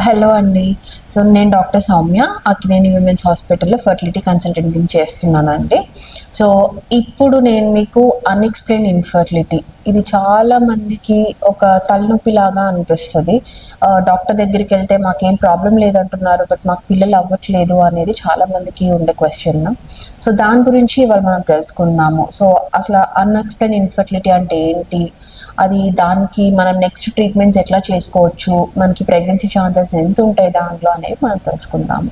Hello అండి. So నేను doctor Soumya Akkineni women's హాస్పిటల్లో ఫర్టిలిటీ కన్సల్టెంట్‌గా చేస్తున్నానండి. సో ఇప్పుడు నేను మీకు అన్‌ఎక్స్‌ప్లెయిన్డ్ ఇన్‌ఫర్టిలిటీ ఇది చాలా మందికి ఒక తలనొప్పిలాగా అనిపిస్తది. డాక్టర్ దగ్గరికెళ్తే మాకేం ప్రాబ్లమ్ లేదంటున్నారు. బట్ మాకు పిల్లలు అవ్వట్లేదు అనేది చాలా మందికి ఉండే క్వెషన్. సో దాని గురించి ఇవాళ మనం తెలుసుకుందాము. సో అసలు అన్‌ఎక్స్‌ప్లెయిన్డ్ ఇన్‌ఫర్టిలిటీ అంటే ఏంటి? అది దానికి మనం నెక్స్ట్ ట్రీట్మెంట్స్ ఎట్లా చేసుకోవచ్చు, మనకి ప్రెగ్నెన్సీ ఛాన్సెస్ ఎంత ఉంటాయి దాంట్లో అనేవి మనం తెలుసుకుందాము.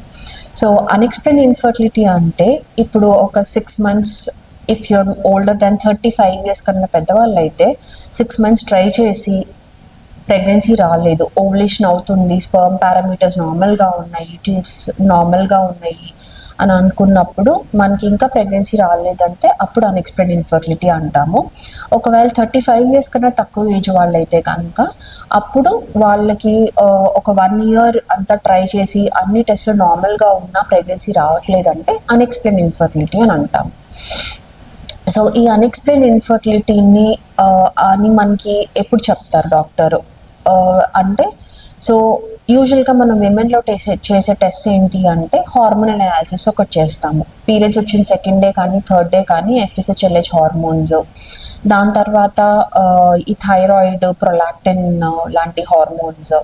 సో అన్ఎక్స్ప్లెయిన్డ్ ఇన్ఫర్టిలిటీ అంటే ఇప్పుడు ఒక 6 months if you're older then 35 years కన్నా పెద్దవాళ్ళు అయితే 6 months ట్రై చేసి ప్రెగ్నెన్సీ రాలేదు, ఓవులేషన్ అవుతుంది, స్పర్మ్ పారామీటర్స్ నార్మల్గా ఉన్నాయి, ట్యూబ్స్ నార్మల్గా ఉన్నాయి అని అనుకున్నప్పుడు మనకి ఇంకా ప్రెగ్నెన్సీ రాలేదంటే అప్పుడు అన్ఎక్స్ప్లెయిన్డ్ ఇన్ఫర్టిలిటీ అంటాము. ఒకవేళ 35 years కన్నా తక్కువ ఏజ్ వాళ్ళైతే కనుక అప్పుడు వాళ్ళకి ఒక 1 year అంతా ట్రై చేసి అన్ని టెస్ట్లు నార్మల్గా ఉన్నా ప్రెగ్నెన్సీ రావట్లేదంటే అన్ఎక్స్ప్లెయిన్డ్ ఇన్ఫర్టిలిటీ అని అంటాం. సో ఈ అన్ఎక్స్ప్లెయిన్డ్ ఇన్ఫర్టిలిటీని అని మనకి ఎప్పుడు చెప్తారు డాక్టరు అంటే సో యూజువల్గా మనం విమెన్లో చేసే టెస్ట్ ఏంటి అంటే హార్మోనల్ అనాలిసిస్ ఒకటి చేస్తాము. పీరియడ్స్ వచ్చిన 2nd day కానీ 3rd day కానీ FSH హార్మోన్స్, దాని తర్వాత ఈ థైరాయిడ్, ప్రొలాక్టిన్ లాంటి హార్మోన్స్,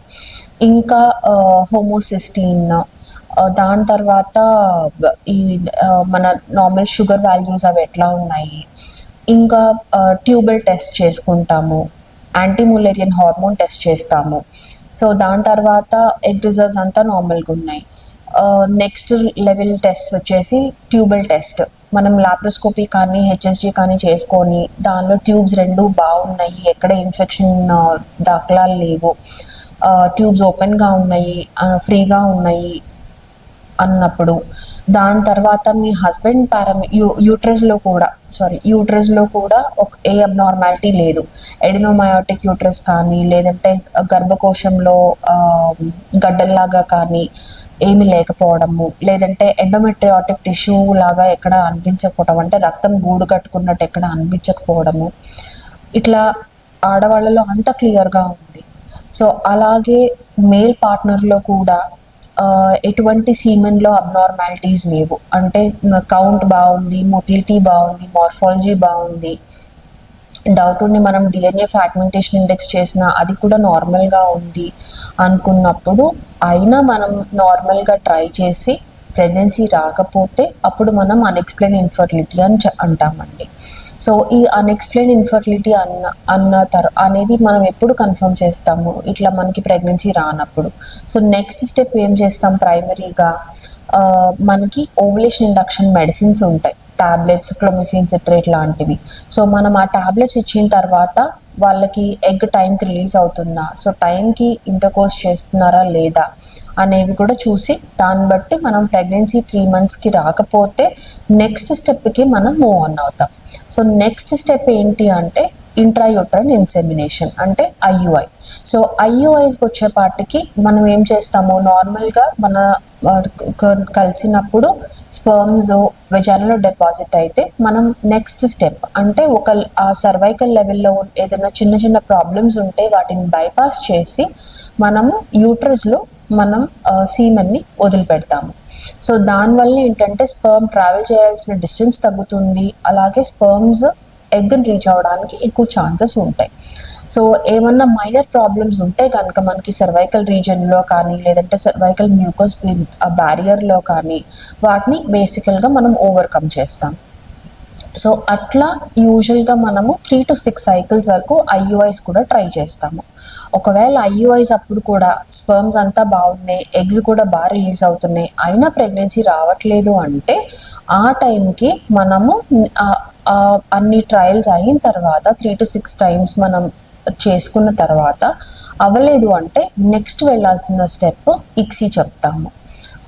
ఇంకా హోమోసిస్టీన్, దాని తర్వాత ఈ మన నార్మల్ షుగర్ వాల్యూస్ అవి ఎట్లా ఉన్నాయి, ఇంకా ట్యూబల్ టెస్ట్ చేసుకుంటాము, యాంటీములేరియన్ హార్మోన్ టెస్ట్ చేస్తాము. సో దాని తర్వాత ఎగ్ రిజర్వ్స్ అంతా నార్మల్గా ఉన్నాయి. నెక్స్ట్ లెవెల్ టెస్ట్ వచ్చేసి ట్యూబల్ టెస్ట్. మనం లాప్రోస్కోపీ కానీ HSG కానీ చేసుకొని దానిలో ట్యూబ్స్ 2 బాగున్నాయి, ఎక్కడ ఇన్ఫెక్షన్ దాఖలాలు లేవు, ట్యూబ్స్ ఓపెన్గా ఉన్నాయి, ఫ్రీగా ఉన్నాయి అన్నప్పుడు దాని తర్వాత మీ హస్బెండ్ యూట్రస్లో కూడా ఒక ఏ అబ్నార్మాలిటీ లేదు, ఎడినోమయోటిక్ యూట్రస్ కానీ లేదంటే గర్భకోశంలో గడ్డల్లాగా కానీ ఏమి లేకపోవడము, లేదంటే ఎండోమెట్రియాటిక్ టిష్యూ లాగా ఎక్కడ అనిపించకపోవడం, అంటే రక్తం గూడు కట్టుకున్నట్టు ఎక్కడ అనిపించకపోవడము, ఇట్లా ఆడవాళ్ళలో అంత క్లియర్గా ఉంది. సో అలాగే మేల్ పార్ట్నర్లో కూడా ఎటువంటి సీమెన్లో అబ్నార్మాలిటీస్ లేవు, అంటే కౌంట్ బాగుంది, మొటిలిటీ బాగుంది, మార్ఫాలజీ బాగుంది, డౌట్ ఉండి మనం DNA ఫ్రాగ్మెంటేషన్ ఇండెక్స్ చేసినా అది కూడా నార్మల్గా ఉంది అనుకున్నప్పుడు అయినా మనం నార్మల్గా ట్రై చేసి ప్రెగ్నెన్సీ రాకపోతే అప్పుడు మనం అన్ఎక్స్ప్లెయిన్డ్ ఇన్ఫర్టిలిటీ అని అంటామండి. సో ఈ అన్ఎక్స్ప్లెయిన్డ్ ఇన్ఫర్టిలిటీ అనేది మనం ఎప్పుడు కన్ఫర్మ్ చేస్తాము, ఇట్లా మనకి ప్రెగ్నెన్సీ రానప్పుడు. సో నెక్స్ట్ స్టెప్ ఏం చేస్తాం, ప్రైమరీగా మనకి ఓవులేషన్ ఇండక్షన్ మెడిసిన్స్ ఉంటాయి, టాబ్లెట్స్, క్లోమిఫెన్ సిట్రేట్ లాంటివి. సో మనం ఆ టాబ్లెట్స్ ఇచ్చిన తర్వాత వాళ్ళకి ఎగ్ టైంకి రిలీజ్ అవుతుందా, సో టైంకి ఇంటర్కోర్స్ చేస్తున్నారా లేదా అనేవి కూడా చూసి దాన్ని బట్టి మనం ప్రెగ్నెన్సీ 3 monthsకి రాకపోతే నెక్స్ట్ స్టెప్కి మనం మూవ్ ఆన్ అవుతాం. సో నెక్స్ట్ స్టెప్ ఏంటి అంటే ఇంట్రాయూట్రైన్ ఇన్సెమినేషన్ అంటే IUI. సో IUIస్కి వచ్చేపాటికి మనం ఏం చేస్తాము, నార్మల్గా మన కలిసినప్పుడు స్పర్మ్స్ వెజైనాలో డిపాజిట్ అయితే మనం నెక్స్ట్ స్టెప్ అంటే ఒక సర్వైకల్ లెవెల్లో ఏదైనా చిన్న చిన్న ప్రాబ్లమ్స్ ఉంటే వాటిని బైపాస్ చేసి మనము యూట్రస్లో మనం సీమెన్ని వదిలిపెడతాము. సో దానివల్ల ఏంటంటే స్పర్మ్ ట్రావెల్ చేయాల్సిన డిస్టెన్స్ తగ్గుతుంది, అలాగే స్పర్మ్స్ ఎగ్ని రీచ్ అవ్వడానికి ఎక్కువ ఛాన్సెస్ ఉంటాయి. సో ఏమన్నా మైనర్ ప్రాబ్లమ్స్ ఉంటే కనుక మనకి సర్వైకల్ రీజన్లో కానీ లేదంటే సర్వైకల్ మ్యూకస్ బ్యారియర్లో కానీ వాటిని బేసికల్గా మనం ఓవర్కమ్ చేస్తాం. సో అట్లా యూజువల్గా మనము 3 to 6 cycles వరకు IUIs కూడా ట్రై చేస్తాము. ఒకవేళ IUIs అప్పుడు కూడా స్పర్మ్స్ అంతా బాగున్నాయి, ఎగ్స్ కూడా బాగా రిలీజ్ అవుతున్నాయి, అయినా ప్రెగ్నెన్సీ రావట్లేదు అంటే ఆ టైంకి మనము అన్ని ట్రయల్స్ అయిన తర్వాత 3 to 6 times మనం చేసుకున్న తర్వాత అవ్వలేదు అంటే నెక్స్ట్ వెళ్ళాల్సిన స్టెప్ ICSI చెప్తాము.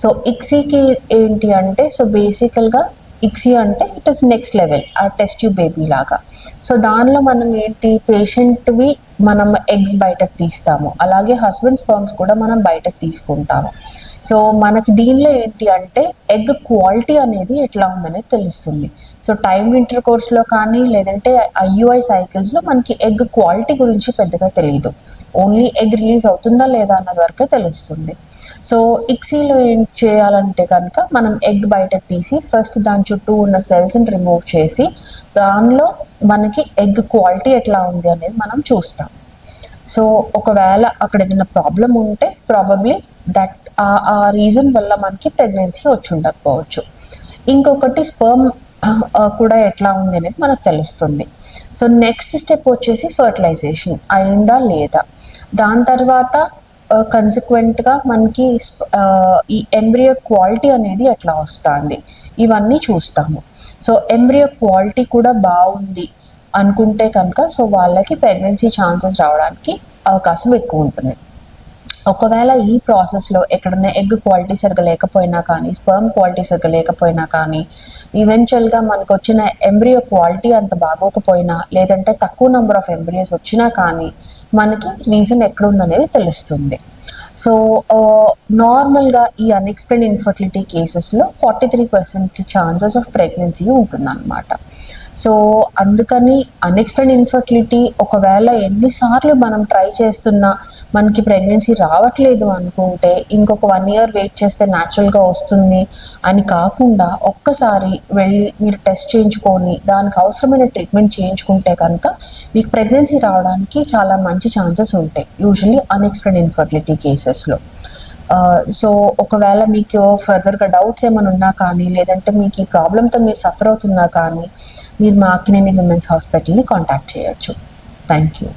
సో ICSIకి ఏంటి అంటే సో బేసికల్గా ICSI అంటే ఇట్ ఇస్ నెక్స్ట్ లెవెల్, ఆ టెస్ట్ ట్యూబ్ బేబీ లాగా. సో దానిలో మనం ఏంటి, పేషెంట్వి మనం ఎగ్స్ బయటకు తీస్తాము, అలాగే హస్బెండ్ స్పర్మ్స్ కూడా మనం బయటకు తీసుకుంటాము. సో మనకి దీనిలో ఏంటి అంటే ఎగ్ క్వాలిటీ అనేది ఎట్లా ఉందనేది తెలుస్తుంది. సో టైమ్ ఇంటర్ కోర్స్లో కానీ లేదంటే ఐయుఐ సైకిల్స్లో మనకి ఎగ్ క్వాలిటీ గురించి పెద్దగా తెలియదు. ఓన్లీ ఎగ్ రిలీజ్ అవుతుందా లేదా అన్నది వరకే తెలుస్తుంది. సో ఇక్సీలో ఏం చేయాలంటే కనుక మనం ఎగ్ బయట తీసి ఫస్ట్ దాని చుట్టూ ఉన్న సెల్స్ని రిమూవ్ చేసి దానిలో మనకి ఎగ్ క్వాలిటీ ఎట్లా ఉంది అనేది మనం చూస్తాం. సో ఒకవేళ అక్కడ ఏదైనా ప్రాబ్లం ఉంటే ప్రాబబ్లీ దట్ ఆ రీజన్ వల్ల మనకి ప్రెగ్నెన్సీ వచ్చి ఉండకపోవచ్చు. ఇంకొకటి స్పర్మ్ కూడా ఎట్లా ఉంది అనేది మనకు తెలుస్తుంది. సో నెక్స్ట్ స్టెప్ వచ్చేసి ఫర్టిలైజేషన్ అయిందా లేదా, దాని తర్వాత కన్సిక్వెంట్గా మనకి ఈ ఎంబ్రియో క్వాలిటీ అనేది ఎట్లా వస్తుంది ఇవన్నీ చూస్తాము. సో ఎంబ్రియో క్వాలిటీ కూడా బాగుంది అనుకుంటే కనుక సో వాళ్ళకి ప్రెగ్నెన్సీ ఛాన్సెస్ రావడానికి అవకాశం ఎక్కువ ఉంటుంది. ఒకవేళ ఈ ప్రాసెస్లో ఎక్కడైనా ఎగ్ క్వాలిటీ సరిగ్గా లేకపోయినా కానీ స్పర్మ్ క్వాలిటీ సరిగ్గా లేకపోయినా కానీ ఈవెన్చువల్గా మనకు వచ్చిన ఎంబ్రియో క్వాలిటీ అంత బాగోకపోయినా లేదంటే తక్కువ నెంబర్ ఆఫ్ ఎంబ్రియోస్ వచ్చినా కానీ మనకి రీజన్ ఎక్కడుందనేది తెలుస్తుంది. సో నార్మల్గా ఈ అన్ఎక్స్ప్లెయిన్డ్ ఇన్ఫర్టిలిటీ కేసెస్లో 43% ఛాన్సెస్ ఆఫ్ ప్రెగ్నెన్సీ ఉంటుందన్నమాట. సో అందుకని అన్ఎక్స్ప్లెయిన్డ్ ఇన్ఫర్టిలిటీ ఒకవేళ ఎన్నిసార్లు మనం ట్రై చేస్తున్నా మనకి ప్రెగ్నెన్సీ రావట్లేదు అనుకుంటే ఇంకొక 1 year వెయిట్ చేస్తే న్యాచురల్గా వస్తుంది అని కాకుండా ఒక్కసారి వెళ్ళి మీరు టెస్ట్ చేయించుకొని దానికి అవసరమైన ట్రీట్మెంట్ చేయించుకుంటే కనుక మీకు ప్రెగ్నెన్సీ రావడానికి చాలా మంచి ఛాన్సెస్ ఉంటాయి యూజువల్లీ అన్ఎక్స్ప్లెయిన్డ్ ఇన్ఫర్టిలిటీ కేసెస్లో. సో ఒకవేళ మీకు ఫర్దర్గా డౌట్స్ ఏమైనా ఉన్నా కానీ లేదంటే మీకు ఈ ప్రాబ్లంతో మీరు సఫర్ అవుతున్నా కానీ మీరు మా అక్కినేని విమెన్స్ హాస్పిటల్ని కాంటాక్ట్ చేయొచ్చు. Thank you.